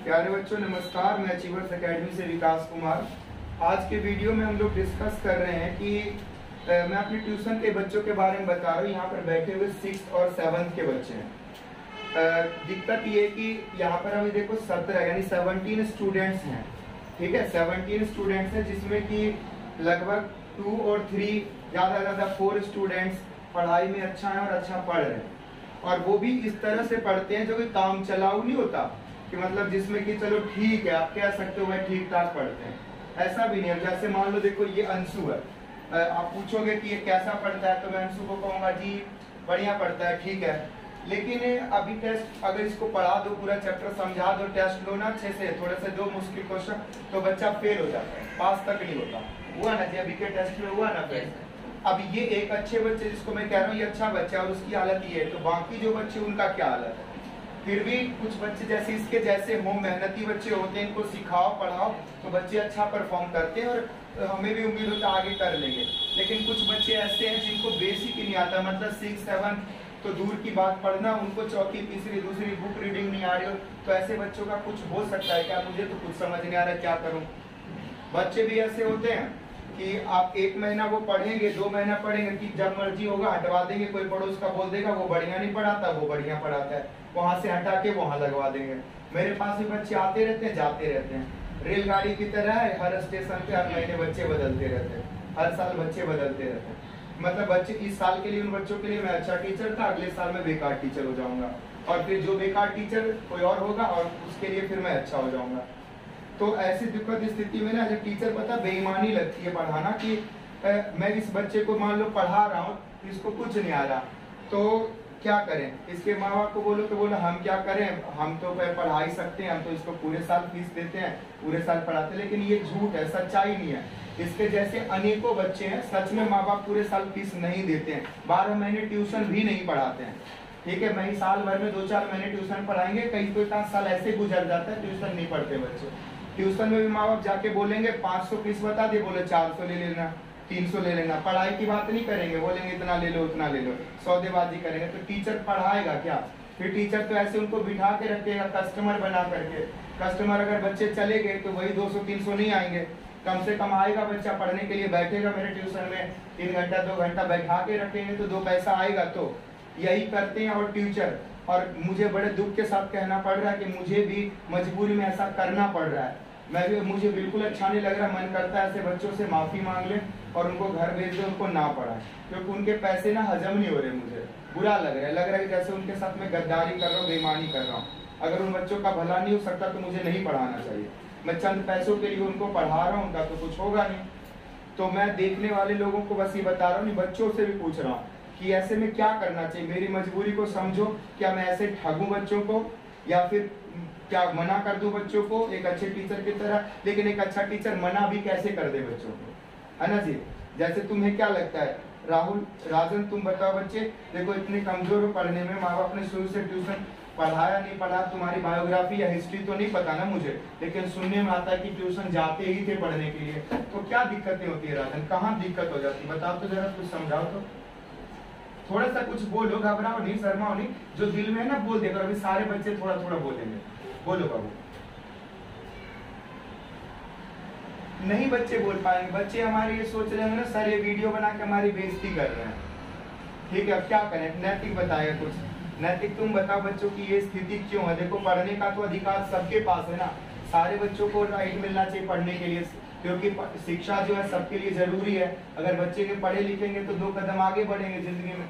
प्यारे बच्चों नमस्कार, मैं अचीवर्स एकेडमी से विकास कुमार। आज के वीडियो में हम लोग डिस्कस कर रहे हैं कि मैं अपने ट्यूशन के बच्चों के बारे में बता रहा हूँ। यहाँ पर बैठे हुए 6th और 7th के बच्चे हैं। दिक्कत ये कि यहाँ पर अभी देखो 17 यानी 17 स्टूडेंट्स हैं। ठीक है, 17 स्टूडेंट्स हैं जिसमें कि लगभग 2 और 3 ज़्यादा 4 स्टूडेंट्स पढ़ाई में अच्छा है और अच्छा पढ़ रहे हैं। और वो भी इस तरह से पढ़ते हैं जो कि काम चलाऊ नहीं होता कि मतलब जिसमें कि चलो ठीक है आप कह सकते हो भाई ठीक ठाक पढ़ते हैं, ऐसा भी नहीं है। जैसे मान लो देखो ये अंशु है, आप पूछोगे कि ये कैसा पढ़ता है तो मैं अंशु को कहूँगा जी बढ़िया पढ़ता है, ठीक है। लेकिन अभी टेस्ट अगर इसको पढ़ा दो, पूरा चैप्टर समझा दो, टेस्ट लो ना अच्छे से, थोड़े से 2 मुश्किल क्वेश्चन, तो बच्चा फेल हो जाता है, पास तक नहीं होता। हुआ ना जी, अभी के टेस्ट में हुआ ना फेल। अब ये एक अच्छे बच्चे जिसको मैं कह रहा हूँ ये अच्छा बच्चा और उसकी हालत ये है, तो बाकी जो बच्चे उनका क्या हालत है। फिर भी कुछ बच्चे जैसे इसके जैसे होम मेहनती बच्चे होते हैं, इनको सिखाओ पढ़ाओ तो बच्चे अच्छा परफॉर्म करते हैं और हमें भी उम्मीद होता है आगे कर लेंगे। लेकिन कुछ बच्चे ऐसे हैं जिनको बेसिक ही नहीं आता, मतलब 6, 7 तो दूर की बात, पढ़ना उनको चौथी तीसरी दूसरी बुक रीडिंग नहीं आ रही हो, तो ऐसे बच्चों का कुछ हो सकता है क्या, मुझे तो कुछ समझ नहीं आ रहा क्या करूं। बच्चे भी ऐसे होते हैं कि आप 1 महीना वो पढ़ेंगे, 2 महीना पढ़ेंगे कि जब मर्जी होगा हटवा देंगे, कोई पड़ोस का बोल देगा वो बढ़िया नहीं पढ़ाता, वो बढ़िया पढ़ाता है, वहां से हटा के वहां लगवा देंगे। मेरे पास भी बच्चे आते रहते हैं जाते रहते हैं, रेलगाड़ी की तरह है, हर स्टेशन पे हर महीने बच्चे बदलते रहते हैं, हर साल बच्चे बदलते रहते हैं। मतलब बच्चे इस साल के लिए उन बच्चों के लिए मैं अच्छा टीचर था, अगले साल मैं बेकार टीचर हो जाऊंगा, और फिर जो बेकार टीचर कोई और होगा और उसके लिए फिर मैं अच्छा हो जाऊंगा। तो ऐसी दिक्कत स्थिति में ना जब टीचर पता बेईमानी लगती है पढ़ाना कि मैं इस बच्चे को मान लो पढ़ा रहा हूँ, इसको कुछ नहीं आ रहा, तो क्या करें। इसके माँ बाप को बोलो तो बोलो हम क्या करें, हम तो पढ़ा ही सकते हैं, हम तो इसको पूरे साल फीस देते हैं, पूरे साल पढ़ाते हैं। लेकिन ये झूठ है, सच्चाई नहीं है। इसके जैसे अनेकों बच्चे हैं, सच में माँ बाप पूरे साल फीस नहीं देते हैं, 12 महीने ट्यूशन भी नहीं पढ़ाते हैं। ठीक है, मैं साल भर में 2-4 महीने ट्यूशन पढ़ाएंगे, कई कोई साल ऐसे गुजर जाता है ट्यूशन नहीं पढ़ते बच्चे। ट्यूशन में भी माँ बाप जाके बोलेंगे 500 फीस बता दे, बोले 400 ले लेना, 300 ले लेना, पढ़ाई की बात नहीं करेंगे, बोलेंगे इतना ले लो उतना ले लो, सौदेबाजी करेंगे। तो टीचर पढ़ाएगा क्या? फिर टीचर तो ऐसे उनको बिठा के रखेगा कस्टमर बना करके। कस्टमर अगर बच्चे चले गए तो वही 200-300 नहीं आएंगे, कम से कम आएगा बच्चा पढ़ने के लिए, बैठेगा मेरे ट्यूशन में 3 घंटा 2 घंटा बैठा के रखेंगे तो 2 पैसा आएगा। तो यही करते हैं और टीचर, और मुझे बड़े दुख के साथ कहना पड़ रहा है कि मुझे भी मजबूरी में ऐसा करना पड़ रहा है। मैं भी, मुझे बिल्कुल अच्छा नहीं लग रहा, मन करता है ऐसे बच्चों से माफी मांग ले और उनको घर भेज दे, उनको ना पढ़ाए, क्योंकि उनके पैसे ना हजम नहीं हो रहे। मुझे बुरा लग रहा है कि जैसे उनके साथ में गद्दारी कर रहा हूँ, बेईमानी कर रहा हूँ। अगर उन बच्चों का भला नहीं हो सकता तो मुझे नहीं पढ़ाना चाहिए। मैं चंद पैसों के लिए उनको पढ़ा रहा हूँ, उनका तो कुछ होगा नहीं। तो मैं देखने वाले लोगों को बस ये बता रहा हूँ, बच्चों से भी पूछ रहा हूँ कि ऐसे में क्या करना चाहिए। मेरी मजबूरी को समझो, क्या मैं ऐसे ठगूं बच्चों को या फिर क्या मना कर दूं बच्चों को एक अच्छे टीचर की तरह। लेकिन एक अच्छा टीचर मना भी कैसे कर दे बच्चों को, है ना जी। जैसे तुम्हें क्या लगता है राहुल, राजन, तुम बताओ, बच्चे देखो इतने कमजोर हो पढ़ने में, माँ बाप ने शुरू से ट्यूशन पढ़ाया नहीं पढ़ा, तुम्हारी बायोग्राफी या हिस्ट्री तो नहीं पता ना मुझे, लेकिन सुनने में आता है कि ट्यूशन जाते ही थे पढ़ने के लिए। तो क्या दिक्कतें होती है राजन, कहाँ दिक्कत हो जाती है बताओ तो जरा, कुछ समझाओ तो। थोड़ा सा कुछ बोलो, घबराओ नहीं, शर्माओ नहीं, जो दिल में है ना बोल देगा। अभी सारे बच्चे थोड़ा थोड़ा बोलेंगे, बोलो बाबू। नहीं बच्चे बोल पाएंगे, बच्चे हमारे ये सोच रहे हैं ना सर ये वीडियो बना के हमारी बेइज्जती कर रहे हैं। ठीक है, अब क्या करें, नैतिक बताएगा कुछ, नैतिक तुम बताओ बच्चों की ये स्थिति क्यों है। देखो पढ़ने का तो अधिकार सबके पास है ना, सारे बच्चों को राइट मिलना चाहिए पढ़ने के लिए, क्योंकि शिक्षा जो है सबके लिए जरूरी है। अगर बच्चे के पढ़े लिखेंगे तो 2 कदम आगे बढ़ेंगे जिंदगी में।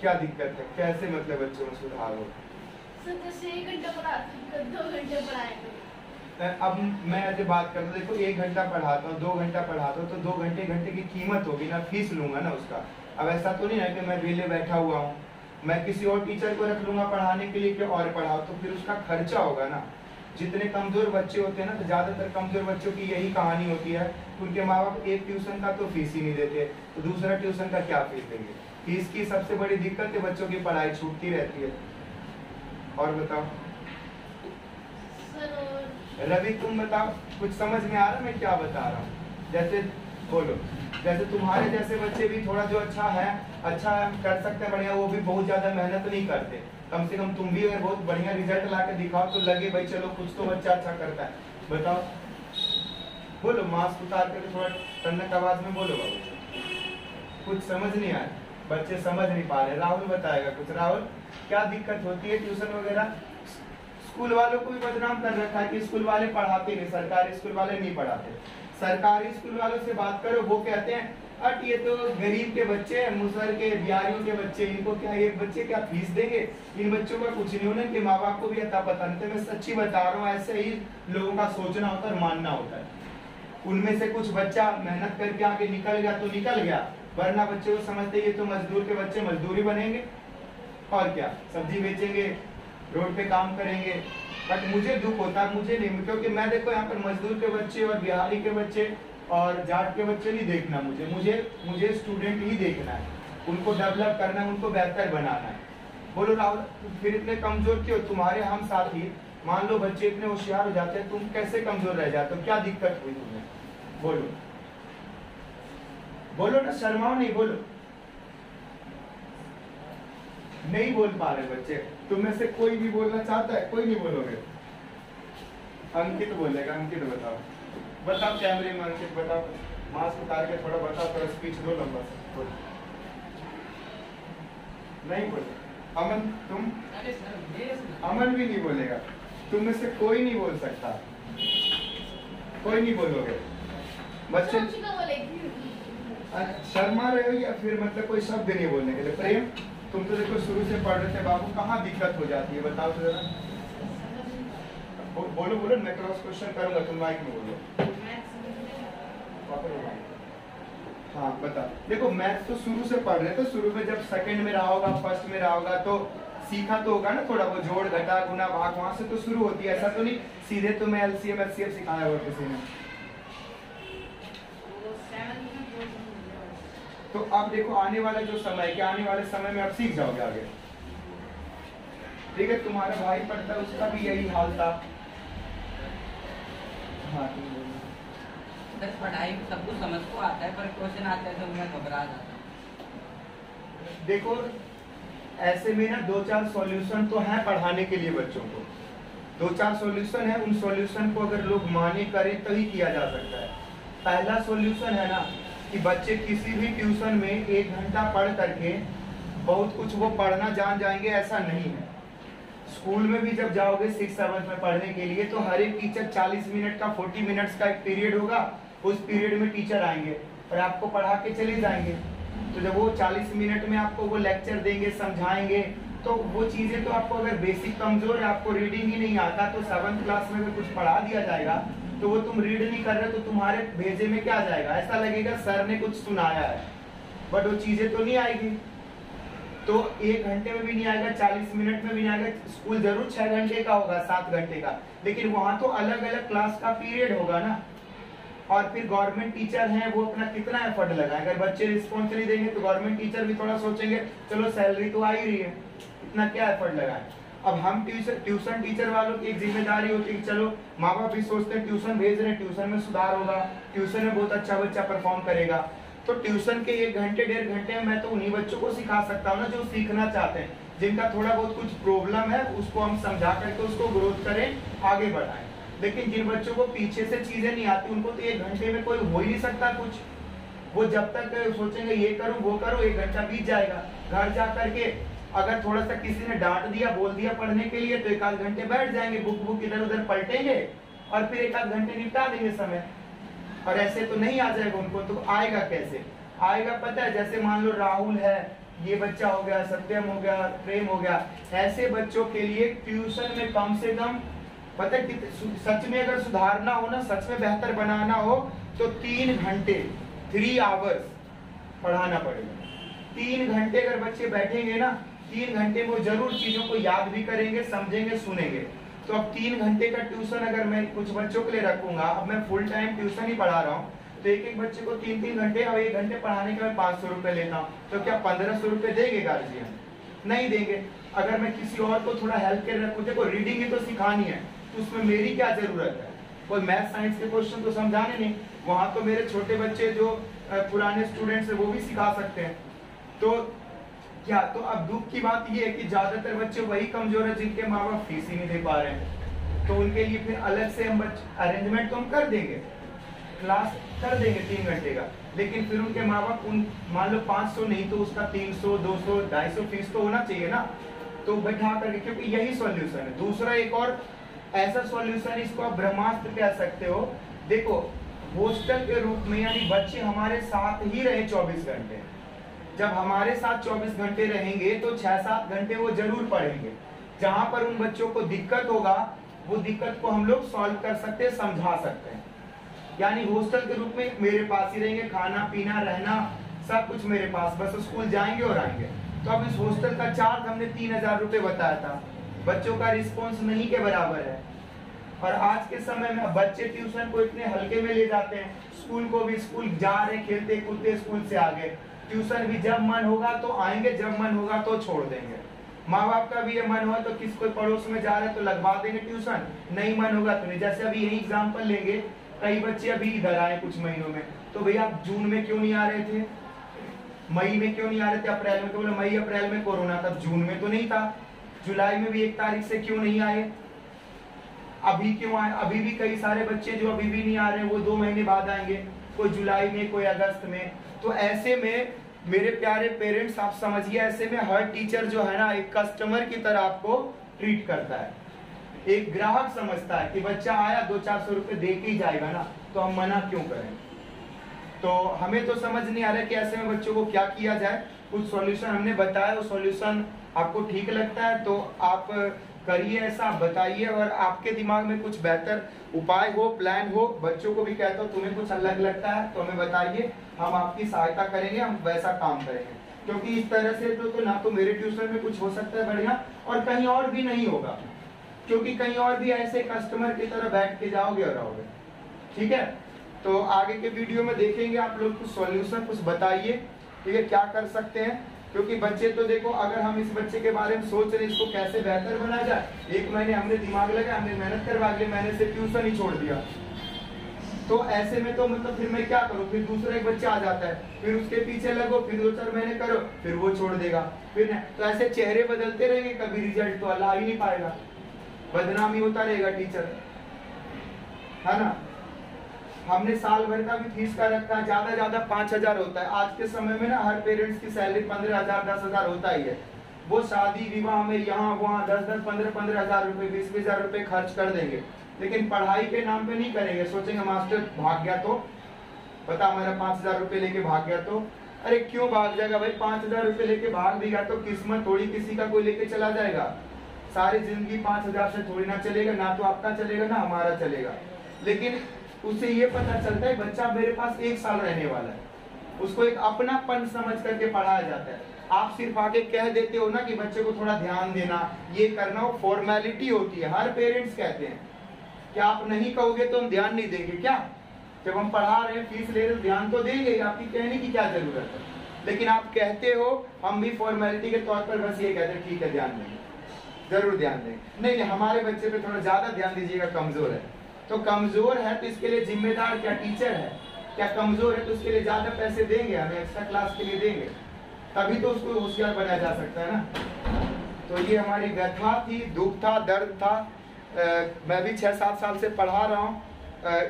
क्या दिक्कत है, कैसे मतलब बच्चों में सुधार हो। 1 घंटा पढ़ाते 2 घंटे पढ़ाएंगे। अब मैं ऐसे बात करता हूँ, देखो 1 घंटा पढ़ाता हूँ 2 घंटा पढ़ाता हूँ तो 2 घंटे की कीमत होगी ना, फीस लूंगा ना उसका। अब ऐसा तो नहीं है कि मैं वेले बैठा हुआ हूँ, मैं किसी और टीचर को रख लूंगा पढ़ाने के लिए कि और पढ़ाओ, तो फिर उसका खर्चा होगा ना। जितने कमजोर बच्चे होते हैं ना, तो ज्यादातर कमजोर बच्चों की यही कहानी होती है, उनके माँ बाप एक ट्यूशन का तो फीस ही नहीं देते, तो दूसरा ट्यूशन का क्या फीस देंगे। फीस की सबसे बड़ी दिक्कत है, बच्चों की पढ़ाई छूटती रहती है। और बताओ रवि, तुम बताओ, कुछ समझ में आ रहा मैं क्या बता रहा हूँ। जैसे बोलो, जैसे तुम्हारे जैसे बच्चे भी थोड़ा जो अच्छा है कर सकते हैं बढ़िया, वो भी बहुत ज्यादा मेहनत नहीं करते, कम से कम तुम भी अगर बहुत बढ़िया रिजल्ट ला के दिखाओ तो लगे भाई चलो कुछ तो बच्चा अच्छा करता है। बताओ, बोलो, मास्क उतार करके थोड़ा ठंडक आवाज में बोलो बाबू। कुछ समझ नहीं आया, बच्चे समझ नहीं पा रहे। राहुल बताएगा कुछ। राहुल, क्या दिक्कत होती है ट्यूशन वगैरह? स्कूल वालों को भी बदनाम कर रखा है कि स्कूल वाले पढ़ाते नहीं, सरकारी स्कूल वाले नहीं पढ़ाते। सरकारी स्कूल वालों से बात करो, वो कहते हैं अट ये तो गरीब के बच्चे हैं, मुसहर के, बिहारियों के बच्चे, इनको क्या एक बच्चे क्या फीस देंगे, इन बच्चों का कुछ नहीं, उन्हें माँ बाप को भी अता पता नहीं। तो मैं सच्ची बता रहा हूँ, ऐसे ही लोगों का सोचना होता है और मानना होता है। उनमें से कुछ बच्चा मेहनत करके आगे निकल गया तो निकल गया, वरना बच्चे को समझते ये तो मजदूर के बच्चे मजदूरी बनेंगे और क्या, सब्जी बेचेंगे, रोड पे काम करेंगे। बट मुझे दुख होता है, मुझे नहीं, क्योंकि मैं देखो यहाँ पर मजदूर के बच्चे और बिहारी के बच्चे और जाट के बच्चे नहीं देखना मुझे स्टूडेंट ही देखना है, उनको डेवलप करना है, उनको बेहतर बनाना है। बोलो राहुल, फिर इतने कमजोर क्यों? तुम्हारे हम साथी, मान लो बच्चे इतने होशियार हो जाते हैं, तुम कैसे कमजोर रह जाते हो? क्या दिक्कत हुई तुम्हें? बोलो बोलो ना, शर्माओ नहीं, बोलो। नहीं बोल पा रहे बच्चे। तुम में से कोई भी बोलना चाहता है? कोई नहीं बोलोगे? अंकित बोलेगा। अंकित बताओ, बताओ कैमरे में, अंकित बताओ, मास्क उतार के थोड़ा बताओ, थोड़ा स्पीच दो लंबा सा। नहीं बोले। अमन, तुम? अमन भी नहीं बोलेगा। तुम में से कोई नहीं बोल सकता, कोई नहीं बोलोगे बच्चे। शर्मा रहे हो या फिर मतलब कोई शब्द नहीं बोलने के लिए? प्रेम, तुम तो देखो शुरू से पढ़ रहे थे बाबू, कहाँ दिक्कत हो जाती है बताओ तो जरा। बोलो बोलो, मैं क्रॉस क्वेश्चन करूंगा, तुम माइक में बोलो। हाँ बता। देखो मैथ्स तो शुरू से पढ़ रहे थे, शुरू में जब सेकंड में रहा होगा, फर्स्ट में रहा होगा तो सीखा तो होगा ना थोड़ा, वो जोड़ घटा गुना भाग वहां से तो शुरू होती है। ऐसा तो नहीं सीधे तुम्हें एलसीएम एचसीएफ सिखाया हुआ किसी ने। तो अब देखो आने वाला जो समय है, आने वाले समय में आप सीख जाओगे आगे। ठीक है, तुम्हारा भाई पढ़ता है, उसका भी यही हाल था। हाँ पढ़ाई सब कुछ समझ को आता है, पर क्वेश्चन आते हैं तो मैं घबरा जाता हूँ। देखो ऐसे में ना 2-4 सॉल्यूशन तो है पढ़ाने के लिए बच्चों को, 2-4 सॉल्यूशन है। उन सॉल्यूशन को अगर लोग माने करें तो ही किया जा सकता है। पहला सॉल्यूशन है ना कि बच्चे किसी भी ट्यूशन में 1 घंटा पढ़ करके बहुत कुछ वो पढ़ना जान जाएंगे, ऐसा नहीं है। स्कूल में भी जब जाओगे 6-7 में पढ़ने के लिए तो हर एक टीचर 40 मिनट का 40 मिनट्स का एक पीरियड होगा, उस पीरियड में टीचर आएंगे और आपको पढ़ा के चले जाएंगे। तो जब वो 40 मिनट में आपको वो लेक्चर देंगे, समझाएंगे, तो वो चीजें तो आपको अगर बेसिक कमजोर है, आपको रीडिंग ही नहीं आता, तो 7th क्लास में अगर कुछ पढ़ा दिया जाएगा तो वो तुम रीड नहीं कर रहे तो तुम्हारे भेजे में क्या जाएगा? ऐसा लगेगा सर ने कुछ सुनाया है, बट वो चीजें तो नहीं आएगी। तो 1 घंटे में भी नहीं आएगा, 40 मिनट में भी नहीं आएगा। स्कूल जरूर 6 घंटे का होगा, 7 घंटे का, लेकिन वहां तो अलग अलग क्लास का पीरियड होगा ना। और फिर गवर्नमेंट टीचर हैं, वो अपना कितना एफर्ट लगाए। अगर बच्चे रिस्पॉन्स नहीं देंगे तो गवर्नमेंट टीचर भी थोड़ा सोचेंगे चलो सैलरी तो आ ही रही है, इतना क्या एफर्ट लगाए। अब हम ट्यूशन टीचर वालों की एक जिम्मेदारी होती है, चलो माँ बाप भी सोचते हैं ट्यूशन भेज रहे हैं, ट्यूशन में सुधार होगा, ट्यूशन में बहुत अच्छा बच्चा परफॉर्म करेगा। तो ट्यूशन के 1 घंटे 1.5 घंटे में मैं तो उन्हीं बच्चों को सिखा सकता हूँ ना जो सीखना चाहते हैं, जिनका थोड़ा बहुत कुछ प्रॉब्लम है, उसको हम समझा करके उसको ग्रोथ करें, आगे बढ़ाएं। लेकिन जिन बच्चों को पीछे से चीजें नहीं आती, उनको तो 1 घंटे में कोई हो ही नहीं सकता कुछ। वो जब तक सोचेंगे ये करूं वो करूं, 1 घंटा बीत जाएगा। घर जा करके अगर थोड़ा सा किसी ने डांट दिया, बोल दिया पढ़ने के लिए, तो 1-8 घंटे बैठ जाएंगे, बुक इधर उधर पलटेंगे और फिर 1-8 घंटे निपटा देंगे समय। और ऐसे तो नहीं आ जाएगा उनको, तो आएगा कैसे? आएगा पता है, जैसे मान लो राहुल है, ये बच्चा हो गया, सत्यम हो गया, प्रेम हो गया, ऐसे बच्चों के लिए ट्यूशन में कम से कम पता है कि सच में अगर सुधारना हो ना, सच में बेहतर बनाना हो तो 3 घंटे 3 आवर्स पढ़ाना पड़ेगा। 3 घंटे अगर बच्चे बैठेंगे ना, 3 घंटे में वो जरूर चीजों को याद भी करेंगे, समझेंगे, सुनेंगे। तो अब 3 घंटे का ट्यूशन अगर मैं कुछ बच्चों के लिए रखूंगा, अब मैं फुल टाइम ट्यूशन ही पढ़ा रहा हूँ, तो एक बच्चे को 3 घंटे और 1 घंटे पढ़ाने के मैं 500 रुपए लेता हूँ, तो क्या 1500 रुपए देंगे गार्जियन? नहीं देंगे। अगर मैं किसी और को थोड़ा हेल्प कर रखूँ, देखो रीडिंग ही तो सिखानी है, तो उसमें मेरी क्या जरूरत है? कोई मैथ साइंस के क्वेश्चन तो समझाने नहीं, वहां तो मेरे छोटे बच्चे जो पुराने स्टूडेंट्स है वो भी सिखा सकते हैं। तो क्या? तो अब दुख की बात ये है कि ज्यादातर बच्चे वही कमजोर है जिनके माँ बाप फीस ही नहीं दे पा रहे हैं। तो उनके लिए फिर अलग से हम अरेंजमेंट तो हम कर देंगे, क्लास कर देंगे 3 घंटे का, लेकिन फिर उनके माँ बाप उन मान लो 500 नहीं तो उसका 300, 200, 250 फीस तो होना चाहिए ना, तो बैठा करके, क्योंकि यही सॉल्यूशन है। दूसरा एक और ऐसा सॉल्यूशन, इसको आप ब्रह्मास्त्र कह सकते हो। देखो हॉस्टल के रूप में, यानी बच्चे हमारे साथ ही रहे 24 घंटे। जब हमारे साथ 24 घंटे रहेंगे तो 6-7 घंटे वो जरूर पढ़ेंगे। जहां पर उन बच्चों को दिक्कत होगा वो दिक्कत को हम लोग सॉल्व कर सकते हैं, समझा सकते हैं। यानी हॉस्टल के रूप में मेरे पास ही रहेंगे, खाना पीना रहना सब कुछ मेरे पास, बस स्कूल जाएंगे और आएंगे। तो अब इस हॉस्टल का चार्ज हमने 3000 रुपए बताया था, बच्चों का रिस्पॉन्स नहीं के बराबर है। और आज के समय में बच्चे ट्यूशन को इतने हल्के में ले जाते हैं, स्कूल को भी, स्कूल जा रहे खेलते कूदते स्कूल से आ गए, ट्यूशन भी जब मन होगा तो आएंगे, जब मन होगा तो छोड़ देंगे। माँ बाप का भी ये मन हुआ तो किस कोई पड़ोस में जा रहे तो लगवा देंगे ट्यूशन, नहीं मन होगा तो नहीं। जैसे अभी यही एग्जाम्पल लेंगे, कई बच्चे अभी इधर आए कुछ महीनों में, तो भैया आप जून में क्यों नहीं आ रहे थे, मई में क्यों नहीं आ रहे थे, अप्रैल में, तो बोले मई अप्रैल में कोरोना था, जून में तो नहीं था, जुलाई में भी 1 तारीख से क्यों नहीं आए, अभी क्यों आए? अभी भी कई सारे बच्चे जो अभी भी नहीं आ रहे वो 2 महीने बाद आएंगे, कोई जुलाई में, कोई अगस्त में। तो ऐसे में मेरे प्यारे पेरेंट्स आप समझिए, ऐसे में हर टीचर जो है ना एक कस्टमर की तरह आपको ट्रीट करता है, एक ग्राहक समझता है कि बच्चा आया 200-400 रुपए दे के ही जाएगा ना, तो हम मना क्यों करें। तो हमें तो समझ नहीं आ रहा है कि ऐसे में बच्चों को क्या किया जाए। कुछ सॉल्यूशन हमने बताया, वो सॉल्यूशन आपको ठीक लगता है तो आप करिए, ऐसा बताइए, और आपके दिमाग में कुछ बेहतर उपाय हो, प्लान हो, बच्चों को भी कहता हूँ तुम्हें कुछ अलग लगता है तो हमें बताइए, हम आपकी सहायता करेंगे, हम वैसा काम करेंगे। क्योंकि इस तरह से तो ना तो मेरे ट्यूशन में कुछ हो सकता है बढ़िया, और कहीं और भी नहीं होगा, क्योंकि कहीं और भी ऐसे कस्टमर की तरह बैठ के जाओगे और आओगे। ठीक है, तो आगे के वीडियो में देखेंगे, आप लोग कुछ सॉल्यूशन कुछ बताइए, ठीक है, क्या कर सकते हैं। क्योंकि बच्चे तो देखो, अगर हम इस बच्चे के बारे में सोच रहे हैं इसको कैसे बेहतर बना जाए, 1 महीने हमने दिमाग लगा, हमने मेहनत करवा, अगले महीने से ट्यूशन ही छोड़ दिया, तो ऐसे में तो मतलब फिर मैं क्या करूं, फिर दूसरा एक बच्चा आ जाता है, फिर उसके पीछे लगो, फिर 2-4 महीने करो, फिर वो छोड़ देगा, फिर तो ऐसे चेहरे बदलते रहेंगे, कभी रिजल्ट तो अल्लाह ही नहीं पाएगा, बदनामी होता रहेगा टीचर, है ना। हमने साल भर का भी फीस का रखा, ज्यादा 5000 होता है। आज के समय में ना हर पेरेंट्स की सैलरी 15000, 10000 होता ही है। वो शादी विवाह में यहाँ वहाँ 10-10, 15-15 हजार रुपए, 20-20 हजार रुपए खर्च कर देंगे, लेकिन पढ़ाई के नाम पे नहीं करेंगे। सोचेंगे मास्टर भाग गया तो, पता हमारा 5000 रुपए लेके भाग गया तो, अरे क्यों भाग जाएगा भाई, 5000 रुपए लेके भाग भी गया तो किस्मत थोड़ी किसी का कोई लेके चला जाएगा। सारी जिंदगी 5000 से थोड़ी ना चलेगा, ना तो आपका चलेगा ना हमारा चलेगा। लेकिन उससे ये पता चलता है बच्चा मेरे पास 1 साल रहने वाला है, उसको एक अपनापन समझ करके पढ़ाया जाता है। आप सिर्फ आके कह देते हो ना कि बच्चे को थोड़ा ध्यान देना, ये करना, वो फॉर्मेलिटी होती है। हर पेरेंट्स कहते हैं कि आप नहीं कहोगे तो हम ध्यान नहीं देंगे। क्या, जब हम पढ़ा रहे हैं, फीस ले रहे हैं, ध्यान तो देंगे, आपकी कहने की क्या जरूरत है। लेकिन आप कहते हो, हम भी फॉर्मेलिटी के तौर पर बस ये कहते हैं ठीक है ध्यान देंगे, जरूर ध्यान देंगे। नहीं, हमारे बच्चे पे थोड़ा ज्यादा ध्यान दीजिएगा, कमजोर है। तो कमजोर है तो इसके लिए जिम्मेदार क्या टीचर है, क्या कमजोर है तो उसके लिए ज्यादा पैसे देंगे, हमें एक्स्ट्रा क्लास के लिए देंगे, तभी तो उसको होशियार बनाया जा सकता है ना। तो ये हमारी व्यथा थी, दुख था, दर्द था। मैं भी 6-7 साल से पढ़ा रहा हूँ,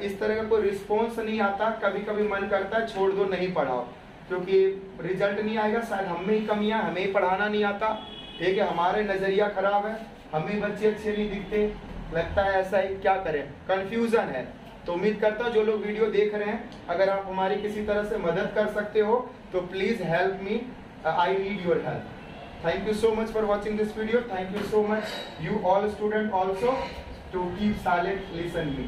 इस तरह का कोई रिस्पॉन्स नहीं आता, कभी कभी मन करता है छोड़ दो, नहीं पढ़ाओ, क्योंकि रिजल्ट नहीं आएगा, शायद हमें ही कमियां, हमें ही पढ़ाना नहीं आता, ठीक है, हमारे नजरिया खराब है, हमें बच्चे अच्छे नहीं दिखते, लगता है ऐसा ही, क्या करें, कंफ्यूजन है। तो उम्मीद करता हूँ जो लोग वीडियो देख रहे हैं, अगर आप हमारी किसी तरह से मदद कर सकते हो तो please help me, I need your help. Thank you so much for watching this video. Thank you so much, you all students also, to keep silent, listen me.